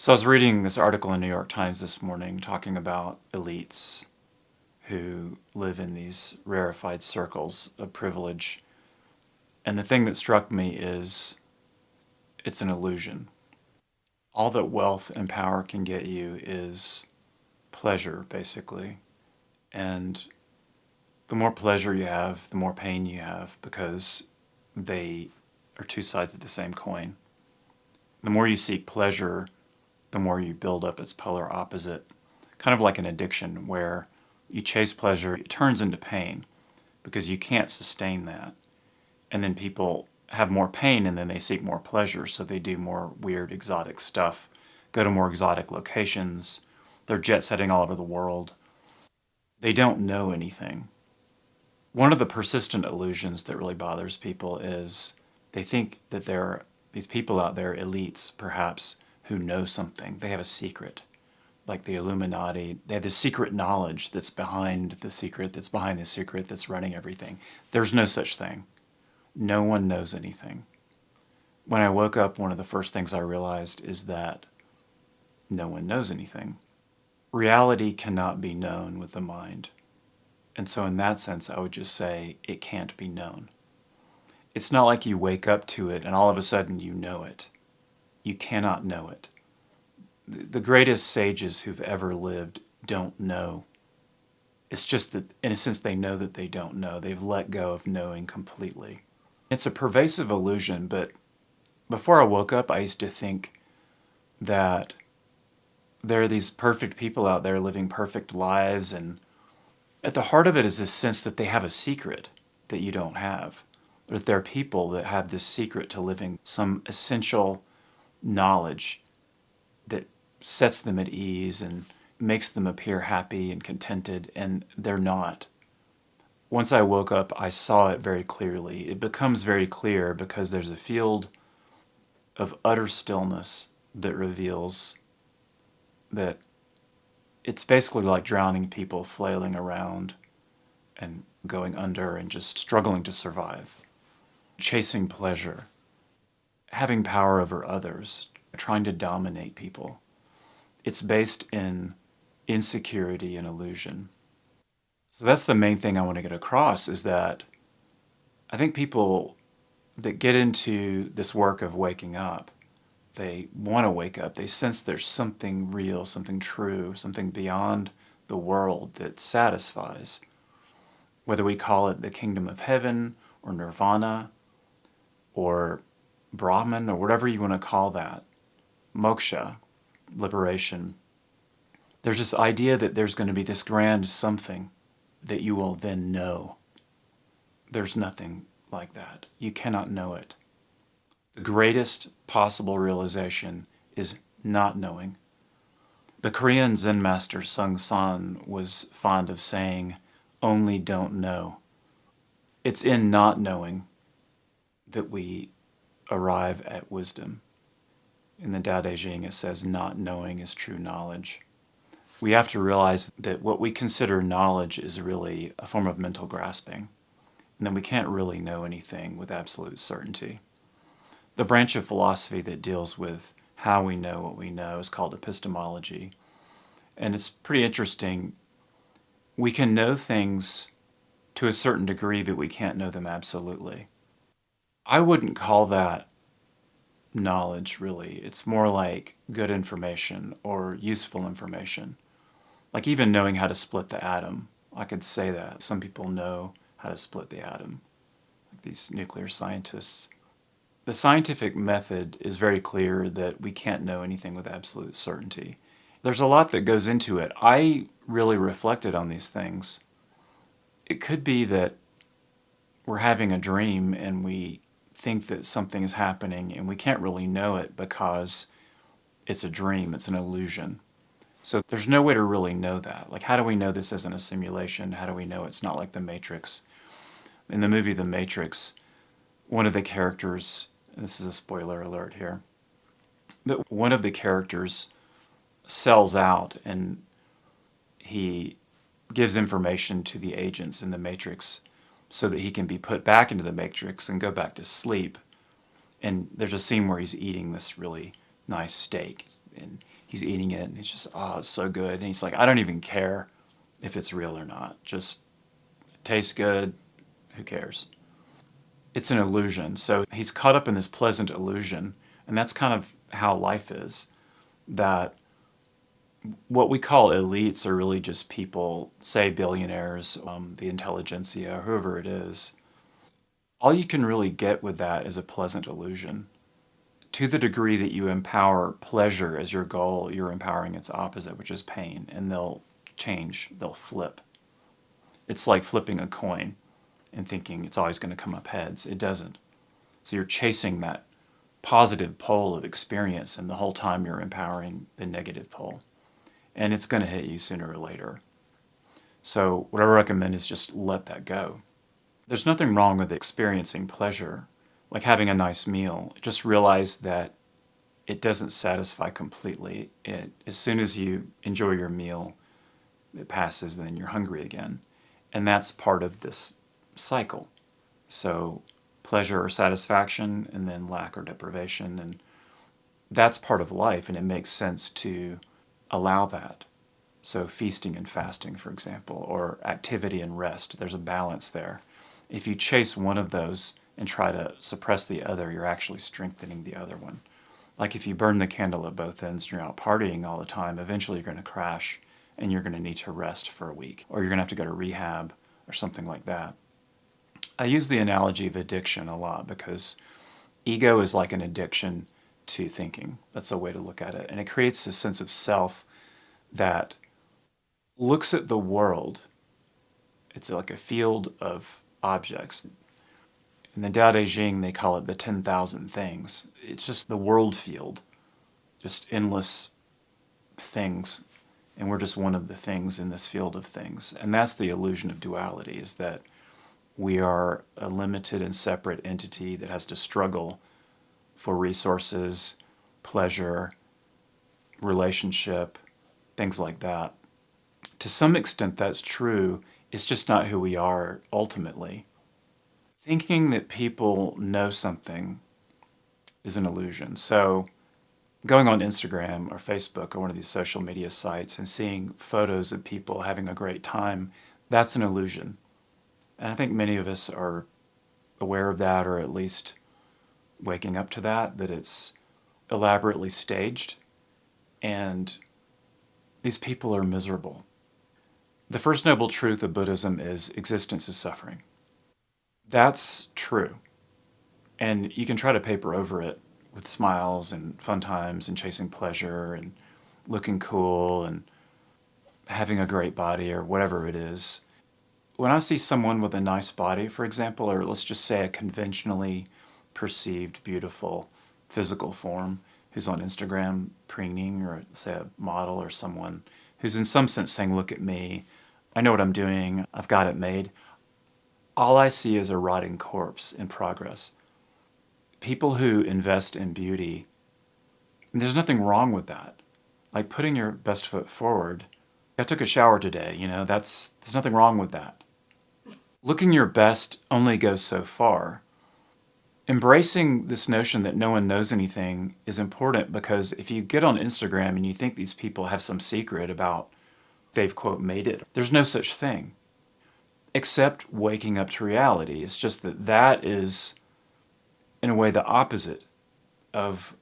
So I was reading this article in New York Times this morning talking about elites who live in these rarefied circles of privilege. And the thing that struck me is it's an illusion. All that wealth and power can get you is pleasure, basically. And the more pleasure you have, the more pain you have because they are two sides of the same coin. The more you seek pleasure, the more you build up its polar opposite, kind of like an addiction where you chase pleasure, it turns into pain because you can't sustain that. And then people have more pain and then they seek more pleasure, so they do more weird, exotic stuff, go to more exotic locations, they're jet setting all over the world. They don't know anything. One of the persistent illusions that really bothers people is they think that there are these people out there, elites perhaps, who know something. They have a secret, like the Illuminati. They have this secret knowledge that's behind the secret, that's behind the secret, that's running everything. There's no such thing. No one knows anything. When I woke up, one of the first things I realized is that no one knows anything. Reality cannot be known with the mind. And so in that sense, I would just say it can't be known. It's not like you wake up to it and all of a sudden you know it. You cannot know it. The greatest sages who've ever lived don't know. It's just that, in a sense, they know that they don't know. They've let go of knowing completely. It's a pervasive illusion, but before I woke up, I used to think that there are these perfect people out there living perfect lives, and at the heart of it is this sense that they have a secret that you don't have. That there are people that have this secret to living some essential knowledge that sets them at ease and makes them appear happy and contented, and they're not. Once I woke up, I saw it very clearly. It becomes very clear because there's a field of utter stillness that reveals that it's basically like drowning people flailing around and going under and just struggling to survive, chasing pleasure, having power over others, trying to dominate people. It's based in insecurity and illusion. So that's the main thing I want to get across, is that I think people that get into this work of waking up, they want to wake up. They sense there's something real, something true, something beyond the world that satisfies. Whether we call it the kingdom of heaven or nirvana or Brahman or whatever you want to call that, moksha, liberation, there's this idea that there's going to be this grand something that you will then know. There's nothing like that. You cannot know it. The greatest possible realization is not knowing. The Korean Zen master Sung San was fond of saying, "Only don't know." It's in not knowing that we arrive at wisdom. In the Tao Te Ching, it says, "Not knowing is true knowledge." We have to realize that what we consider knowledge is really a form of mental grasping, and that we can't really know anything with absolute certainty. The branch of philosophy that deals with how we know what we know is called epistemology, and it's pretty interesting. We can know things to a certain degree, but we can't know them absolutely. I wouldn't call that knowledge, really. It's more like good information or useful information. Like even knowing how to split the atom. I could say that. Some people know how to split the atom, like these nuclear scientists. The scientific method is very clear that we can't know anything with absolute certainty. There's a lot that goes into it. I really reflected on these things. It could be that we're having a dream and we think that something is happening and we can't really know it because it's a dream, it's an illusion. So there's no way to really know that. Like, how do we know this isn't a simulation? How do we know it's not like The Matrix? In the movie The Matrix, one of the characters, and this is a spoiler alert here, but one of the characters sells out and he gives information to the agents in the Matrix so that he can be put back into the Matrix and go back to sleep. And there's a scene where he's eating this really nice steak, and he's eating it and he's just, oh, it's so good. And he's like, I don't even care if it's real or not. Just it tastes good. Who cares? It's an illusion. So he's caught up in this pleasant illusion. And that's kind of how life is. That what we call elites are really just people, say billionaires, the intelligentsia, whoever it is. All you can really get with that is a pleasant illusion. To the degree that you empower pleasure as your goal, you're empowering its opposite, which is pain, and they'll change, they'll flip. It's like flipping a coin and thinking it's always going to come up heads. It doesn't. So you're chasing that positive pole of experience, and the whole time you're empowering the negative pole. And it's going to hit you sooner or later. So what I recommend is just let that go. There's nothing wrong with experiencing pleasure, like having a nice meal. Just realize that it doesn't satisfy completely. As soon as you enjoy your meal, it passes, then you're hungry again. And that's part of this cycle. So pleasure or satisfaction, and then lack or deprivation. And that's part of life, and it makes sense to allow that. So feasting and fasting, for example, or activity and rest, there's a balance there. If you chase one of those and try to suppress the other, you're actually strengthening the other one. Like if you burn the candle at both ends and you're out partying all the time, eventually you're going to crash and you're going to need to rest for a week, or you're going to have to go to rehab or something like that. I use the analogy of addiction a lot because ego is like an addiction to thinking. That's a way to look at it. And it creates a sense of self that looks at the world. It's like a field of objects. In the Tao Te Ching, they call it the 10,000 things. It's just the world field, just endless things. And we're just one of the things in this field of things. And that's the illusion of duality, is that we are a limited and separate entity that has to struggle for resources, pleasure, relationship, things like that. To some extent, that's true. It's just not who we are ultimately. Thinking that people know something is an illusion. So going on Instagram or Facebook or one of these social media sites and seeing photos of people having a great time, that's an illusion. And I think many of us are aware of that, or at least waking up to that, that it's elaborately staged and these people are miserable. The first noble truth of Buddhism is existence is suffering. That's true. And you can try to paper over it with smiles and fun times and chasing pleasure and looking cool and having a great body or whatever it is. When I see someone with a nice body, for example, or let's just say a conventionally perceived beautiful physical form who's on Instagram preening, or say a model or someone who's in some sense saying, look at me, I know what I'm doing, I've got it made, all I see is a rotting corpse in progress. People who invest in beauty, there's nothing wrong with that. Like putting your best foot forward. I took a shower today, there's nothing wrong with that. Looking your best only goes so far. Embracing this notion that no one knows anything is important, because if you get on Instagram and you think these people have some secret about they've, quote, made it, there's no such thing. Except waking up to reality. It's just that is, in a way, the opposite of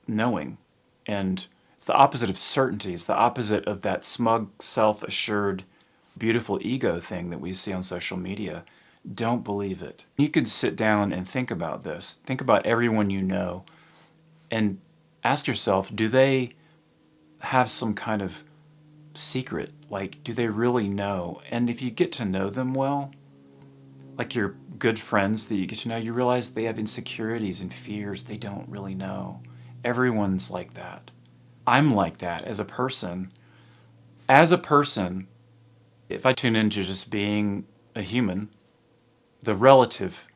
knowing. And it's the opposite of certainty. It's the opposite of that smug, self-assured, beautiful ego thing that we see on social media. Don't believe it. You could sit down and think about this. Think about everyone you know and ask yourself, do they have some kind of secret? Like, do they really know? And if you get to know them well, like your good friends that you get to know, you realize they have insecurities and fears they don't really know. Everyone's like that. I'm like that as a person. As a person, if I tune into just being a human, the relative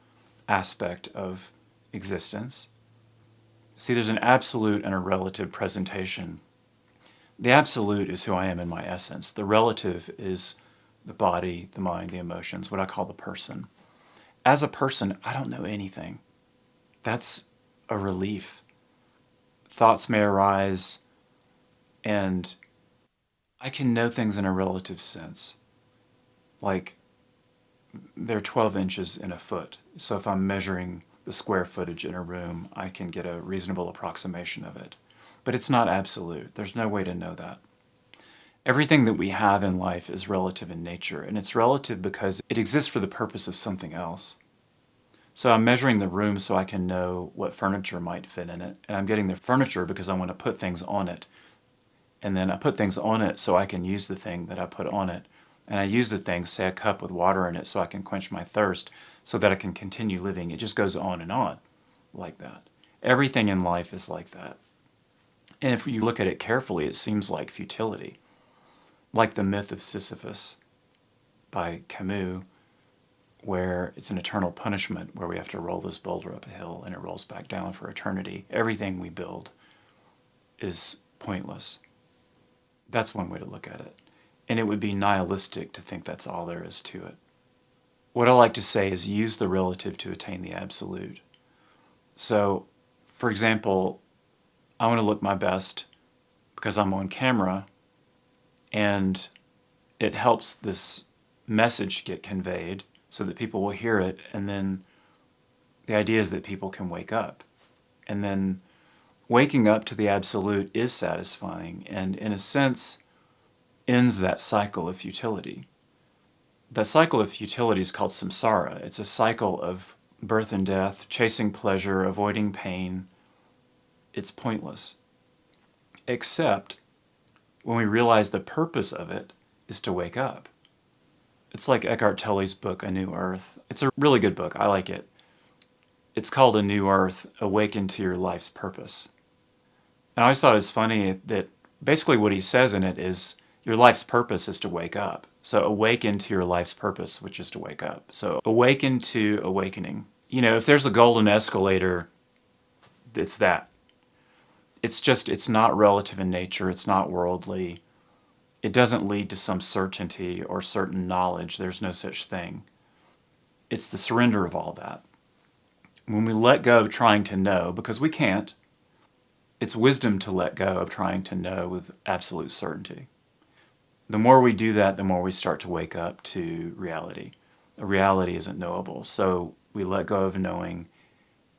aspect of existence, see, there's an absolute and a relative presentation. The absolute is who I am in my essence. The relative is the body, the mind, the emotions, what I call the person. As a person, I don't know anything. That's a relief. Thoughts may arise, And I can know things in a relative sense. Like, they're 12 inches in a foot. So if I'm measuring the square footage in a room, I can get a reasonable approximation of it. But it's not absolute. There's no way to know that. Everything that we have in life is relative in nature, and it's relative because it exists for the purpose of something else. So I'm measuring the room so I can know what furniture might fit in it, and I'm getting the furniture because I want to put things on it. And then I put things on it so I can use the thing that I put on it. And I use the thing, say a cup with water in it, so I can quench my thirst, so that I can continue living. It just goes on like that. Everything in life is like that. And if you look at it carefully, it seems like futility. Like the myth of Sisyphus by Camus, where it's an eternal punishment, where we have to roll this boulder up a hill and it rolls back down for eternity. Everything we build is pointless. That's one way to look at it. And it would be nihilistic to think that's all there is to it. What I like to say is use the relative to attain the absolute. So, for example, I want to look my best because I'm on camera, and it helps this message get conveyed so that people will hear it, and then the idea is that people can wake up. And then waking up to the absolute is satisfying, and in a sense ends that cycle of futility. That cycle of futility is called samsara. It's a cycle of birth and death, chasing pleasure, avoiding pain. It's pointless. Except when we realize the purpose of it is to wake up. It's like Eckhart Tolle's book, A New Earth. It's a really good book. I like it. It's called A New Earth, Awaken to Your Life's Purpose. And I always thought it was funny that basically what he says in it is your life's purpose is to wake up. So awaken to your life's purpose, which is to wake up. So awaken to awakening. You know, if there's a golden escalator, it's that. It's not relative in nature. It's not worldly. It doesn't lead to some certainty or certain knowledge. There's no such thing. It's the surrender of all that. When we let go of trying to know, because we can't, it's wisdom to let go of trying to know with absolute certainty. The more we do that, the more we start to wake up to reality. A reality isn't knowable, so we let go of knowing,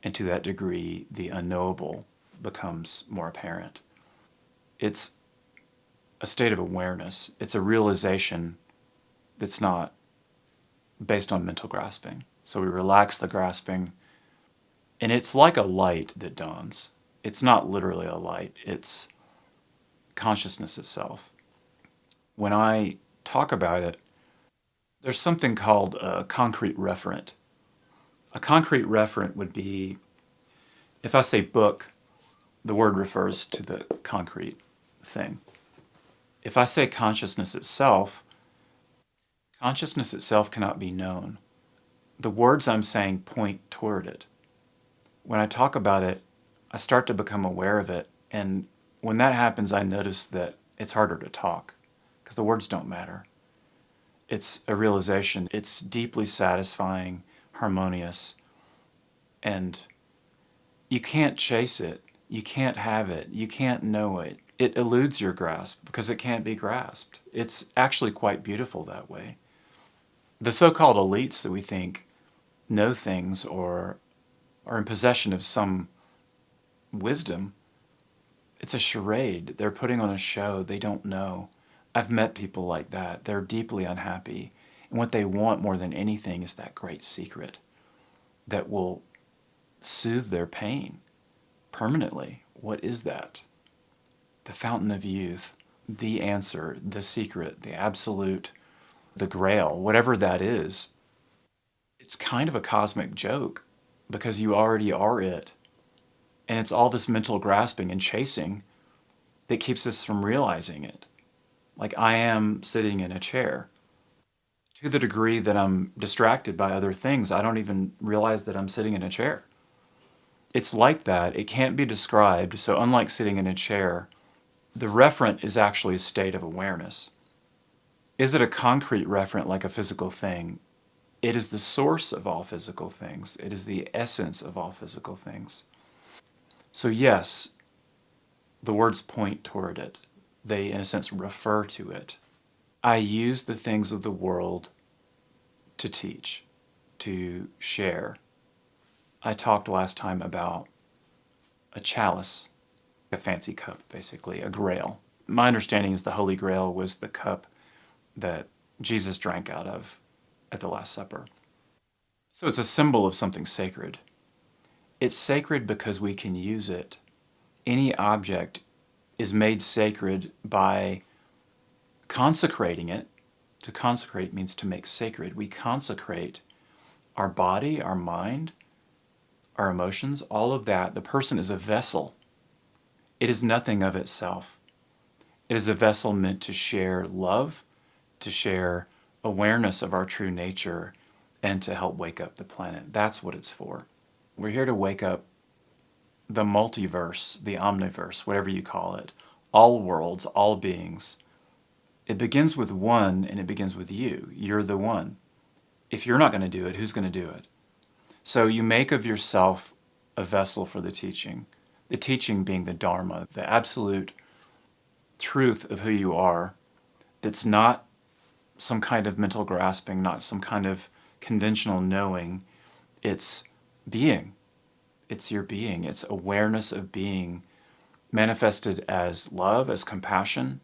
and to that degree, the unknowable becomes more apparent. It's a state of awareness. It's a realization that's not based on mental grasping. So we relax the grasping, and it's like a light that dawns. It's not literally a light, it's consciousness itself. When I talk about it, there's something called a concrete referent. A concrete referent would be, if I say book, the word refers to the concrete thing. If I say consciousness itself cannot be known. The words I'm saying point toward it. When I talk about it, I start to become aware of it, and when that happens, I notice that it's harder to talk, because the words don't matter. It's a realization. It's deeply satisfying, harmonious, and you can't chase it. You can't have it. You can't know it. It eludes your grasp because it can't be grasped. It's actually quite beautiful that way. The so-called elites that we think know things or are in possession of some wisdom, it's a charade. They're putting on a show. They don't know. I've met people like that. They're deeply unhappy. And what they want more than anything is that great secret that will soothe their pain permanently. What is that? The fountain of youth, the answer, the secret, the absolute, the grail, whatever that is. It's kind of a cosmic joke because you already are it. And it's all this mental grasping and chasing that keeps us from realizing it. Like I am sitting in a chair. To the degree that I'm distracted by other things, I don't even realize that I'm sitting in a chair. It's like that. It can't be described. So unlike sitting in a chair, the referent is actually a state of awareness. Is it a concrete referent like a physical thing? It is the source of all physical things. It is the essence of all physical things. So yes, the words point toward it. They, in a sense, refer to it. I use the things of the world to teach, to share. I talked last time about a chalice, a fancy cup, basically, a grail. My understanding is the Holy Grail was the cup that Jesus drank out of at the Last Supper. So it's a symbol of something sacred. It's sacred because we can use it. Any object is made sacred by consecrating it. To consecrate means to make sacred. We consecrate our body, our mind, our emotions, all of that. The person is a vessel. It is nothing of itself. It is a vessel meant to share love, to share awareness of our true nature, and to help wake up the planet. That's what it's for. We're here to wake up the multiverse, the omniverse, whatever you call it, all worlds, all beings. It begins with one, and it begins with you. You're the one. If you're not going to do it, who's going to do it? So you make of yourself a vessel for the teaching being the Dharma, the absolute truth of who you are, that's not some kind of mental grasping, not some kind of conventional knowing. It's being. It's your being. It's awareness of being manifested as love, as compassion,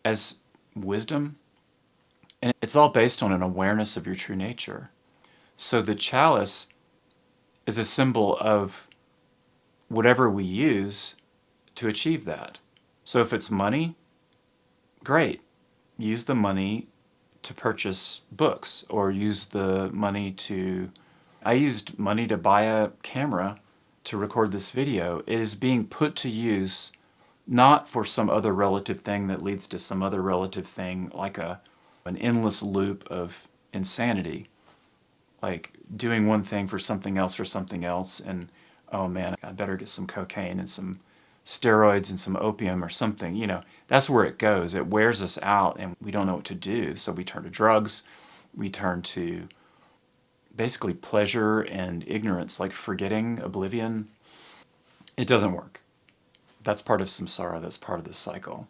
as wisdom. And it's all based on an awareness of your true nature. So the chalice is a symbol of whatever we use to achieve that. So if it's money, great. Use the money to purchase books, or use the money to... I used money to buy a camera to record this video. It is being put to use not for some other relative thing that leads to some other relative thing, like an endless loop of insanity, like doing one thing for something else, and oh man, I better get some cocaine and some steroids and some opium or something. That's where it goes. It wears us out and we don't know what to do. So we turn to drugs, we turn to basically pleasure and ignorance, like forgetting, oblivion. It doesn't work. That's part of samsara, that's part of the cycle.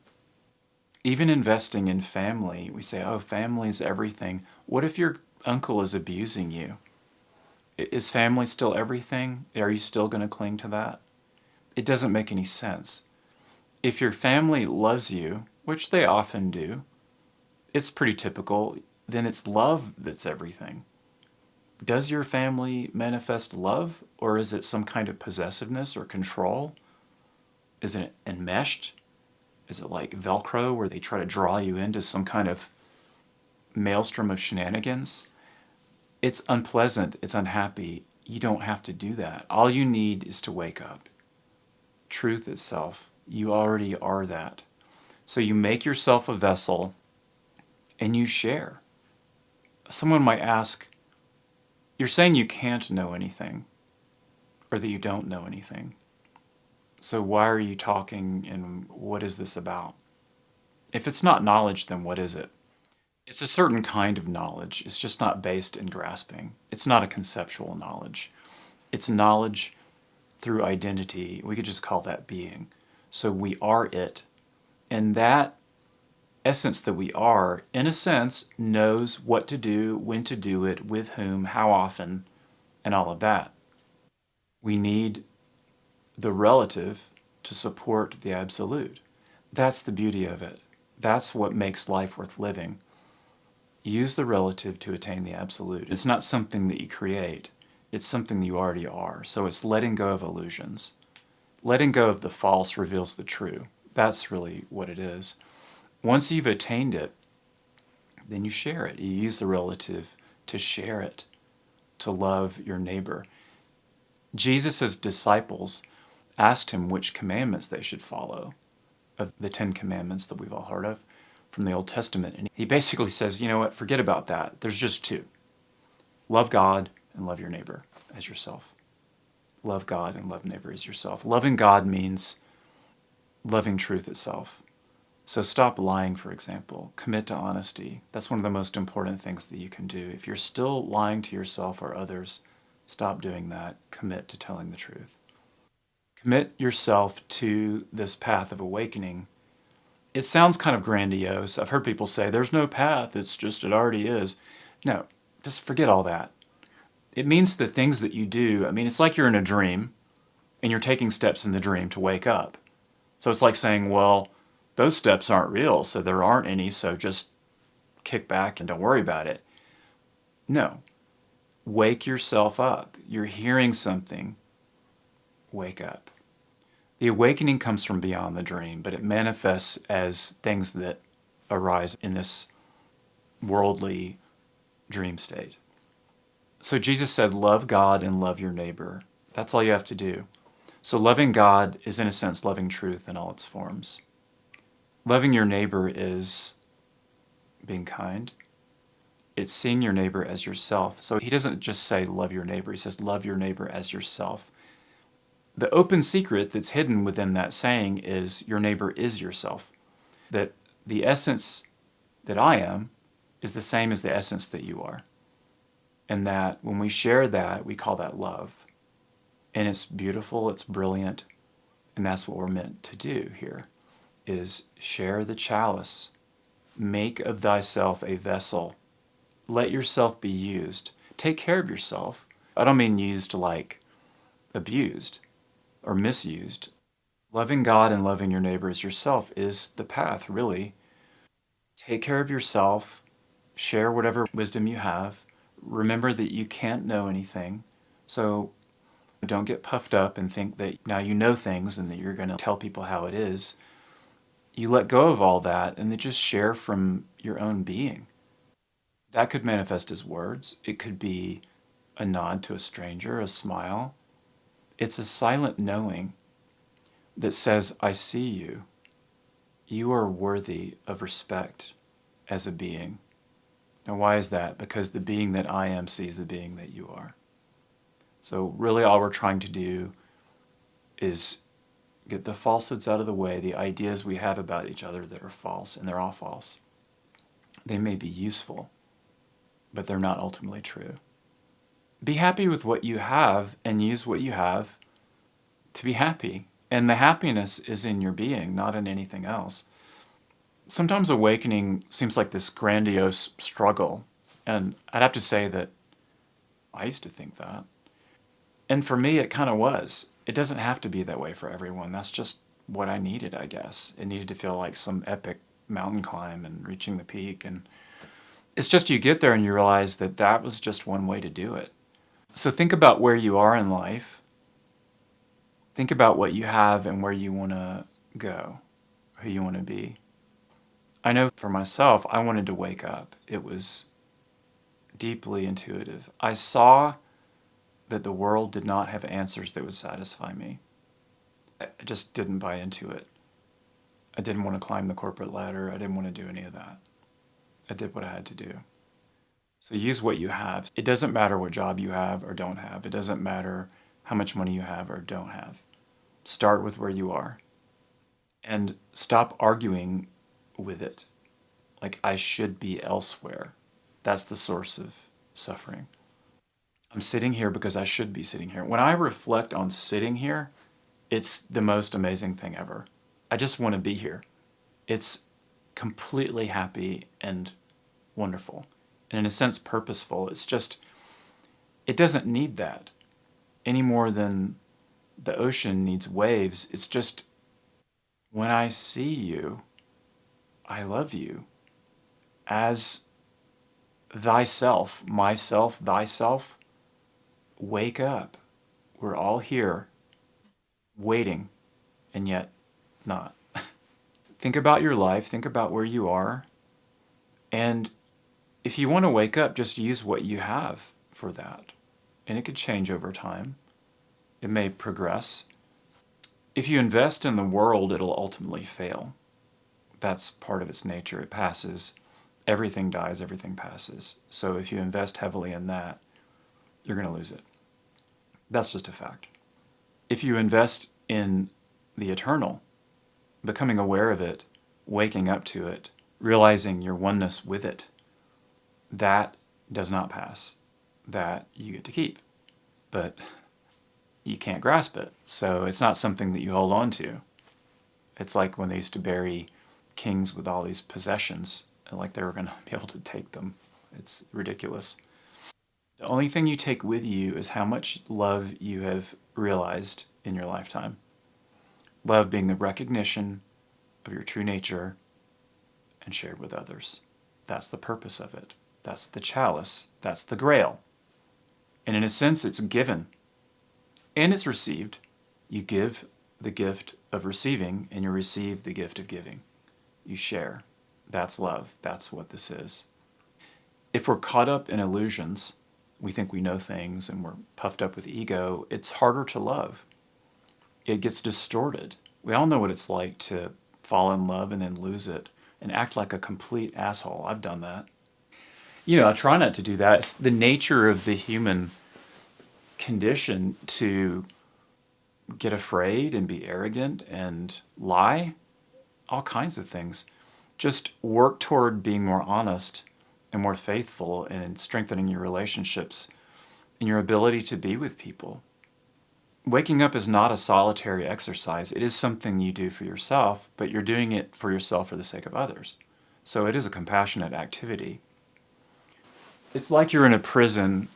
Even investing in family, we say, oh, family's everything. What if your uncle is abusing you? Is family still everything? Are you still going to cling to that? It doesn't make any sense. If your family loves you, which they often do, it's pretty typical, then it's love that's everything. Does your family manifest love, or is it some kind of possessiveness or control? Is it enmeshed? Is it like Velcro, where they try to draw you into some kind of maelstrom of shenanigans? It's unpleasant, it's unhappy. You don't have to do that. All you need is to wake up. Truth itself, you already are that. So you make yourself a vessel and you share. Someone might ask, you're saying you can't know anything, or that you don't know anything. So why are you talking, and what is this about? If it's not knowledge, then what is it? It's a certain kind of knowledge. It's just not based in grasping. It's not a conceptual knowledge. It's knowledge through identity. We could just call that being. So we are it. And that essence that we are, in a sense, knows what to do, when to do it, with whom, how often, and all of that. We need the relative to support the absolute. That's the beauty of it. That's what makes life worth living. Use the relative to attain the absolute. It's not something that you create. It's something that you already are. So it's letting go of illusions. Letting go of the false reveals the true. That's really what it is. Once you've attained it, then you share it. You use the relative to share it, to love your neighbor. Jesus' disciples asked him which commandments they should follow of the 10 commandments that we've all heard of from the Old Testament. And he basically says, you know what, forget about that. There's just 2. Love God and love your neighbor as yourself. Love God and love neighbor as yourself. Loving God means loving truth itself. So stop lying, for example. Commit to honesty. That's one of the most important things that you can do. If you're still lying to yourself or others, stop doing that. Commit to telling the truth. Commit yourself to this path of awakening It sounds kind of grandiose. I've heard people say, there's no path, it's just, it already is. No, just forget all that. It means the things that you do, I mean, it's like you're in a dream and you're taking steps in the dream to wake up. So it's like saying, well, those steps aren't real, so there aren't any, so just kick back and don't worry about it. No. Wake yourself up. You're hearing something. Wake up. The awakening comes from beyond the dream, but it manifests as things that arise in this worldly dream state. So Jesus said, love God and love your neighbor. That's all you have to do. So loving God is, in a sense, loving truth in all its forms. Loving your neighbor is being kind. It's seeing your neighbor as yourself. So he doesn't just say love your neighbor. He says love your neighbor as yourself. The open secret that's hidden within that saying is your neighbor is yourself. That the essence that I am is the same as the essence that you are. And that when we share that, we call that love. And it's beautiful, it's brilliant, and that's what we're meant to do here, is share the chalice. Make of thyself a vessel. Let yourself be used. Take care of yourself. I don't mean used like abused or misused. Loving God and loving your neighbor as yourself is the path, really. Take care of yourself. Share whatever wisdom you have. Remember that you can't know anything. So don't get puffed up and think that now you know things and that you're going to tell people how it is. You let go of all that and then just share from your own being. That could manifest as words. It could be a nod to a stranger, a smile. It's a silent knowing that says, I see you. You are worthy of respect as a being. Now, why is that? Because the being that I am sees the being that you are. So really all we're trying to do is get the falsehoods out of the way, the ideas we have about each other that are false, and they're all false. They may be useful, but they're not ultimately true. Be happy with what you have and use what you have to be happy. And the happiness is in your being, not in anything else. Sometimes awakening seems like this grandiose struggle. And I'd have to say that I used to think that. And for me, it kind of was. It doesn't have to be that way for everyone. That's just what I needed, I guess. It needed to feel like some epic mountain climb and reaching the peak. And it's just you get there and you realize that that was just one way to do it. So think about where you are in life. Think about what you have and where you want to go, who you want to be. I know for myself, I wanted to wake up. It was deeply intuitive. I saw that the world did not have answers that would satisfy me. I just didn't buy into it. I didn't want to climb the corporate ladder. I didn't want to do any of that. I did what I had to do. So use what you have. It doesn't matter what job you have or don't have. It doesn't matter how much money you have or don't have. Start with where you are. And stop arguing with it. Like, I should be elsewhere. That's the source of suffering. I'm sitting here because I should be sitting here. When I reflect on sitting here, it's the most amazing thing ever. I just want to be here. It's completely happy and wonderful. And in a sense, purposeful. It's just, it doesn't need that any more than the ocean needs waves. It's just, when I see you, I love you as thyself, myself, thyself. Wake up. We're all here, waiting, and yet not. Think about your life, think about where you are, and if you want to wake up, just use what you have for that. And it could change over time. It may progress. If you invest in the world, it'll ultimately fail. That's part of its nature. It passes. Everything dies, everything passes. So if you invest heavily in that, you're going to lose it. That's just a fact. If you invest in the eternal, becoming aware of it, waking up to it, realizing your oneness with it, that does not pass. That you get to keep. But you can't grasp it. So it's not something that you hold on to. It's like when they used to bury kings with all these possessions, like they were going to be able to take them. It's ridiculous. The only thing you take with you is how much love you have realized in your lifetime. Love being the recognition of your true nature and shared with others. That's the purpose of it. That's the chalice. That's the grail. And in a sense, it's given and it's received. You give the gift of receiving and you receive the gift of giving. You share. That's love. That's what this is. If we're caught up in illusions, we think we know things and we're puffed up with ego, it's harder to love. It gets distorted. We all know what it's like to fall in love and then lose it and act like a complete asshole. I've done that. I try not to do that. It's the nature of the human condition to get afraid and be arrogant and lie, all kinds of things. Just work toward being more honest and more faithful and in strengthening your relationships and your ability to be with people. Waking up is not a solitary exercise. It is something you do for yourself, but you're doing it for yourself for the sake of others. So it is a compassionate activity. It's like you're in a prison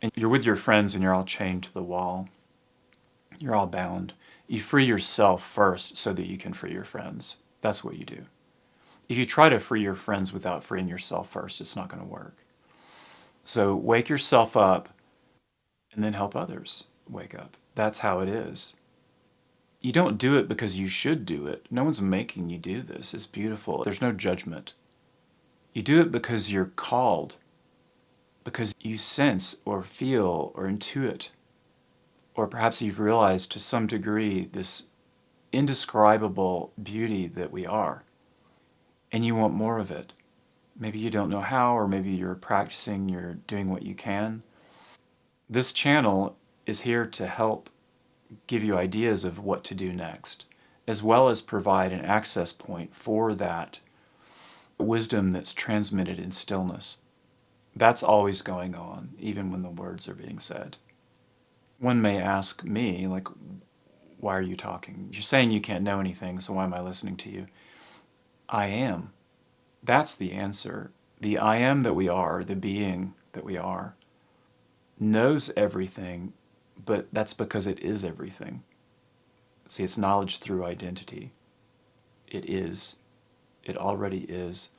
and you're with your friends and you're all chained to the wall. You're all bound. You free yourself first so that you can free your friends. That's what you do. If you try to free your friends without freeing yourself first, it's not going to work. So wake yourself up and then help others wake up. That's how it is. You don't do it because you should do it. No one's making you do this. It's beautiful. There's no judgment. You do it because you're called, because you sense or feel or intuit, or perhaps you've realized to some degree this indescribable beauty that we are, and you want more of it. Maybe you don't know how, or maybe you're practicing, you're doing what you can. This channel is here to help give you ideas of what to do next, as well as provide an access point for that wisdom that's transmitted in stillness. That's always going on, even when the words are being said. One may ask me, like, why are you talking? You're saying you can't know anything, so why am I listening to you? I am. That's the answer. The I am that we are, the being that we are, knows everything, but that's because it is everything. See, it's knowledge through identity. It is. It already is.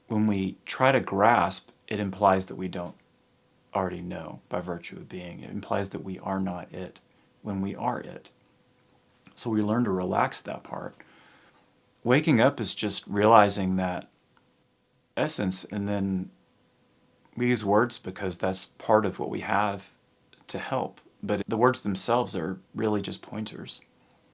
When we try to grasp, it implies that we don't already know by virtue of being. It implies that we are not it when we are it. So we learn to relax that part. Waking up is just realizing that essence, and then we use words because that's part of what we have to help. But the words themselves are really just pointers.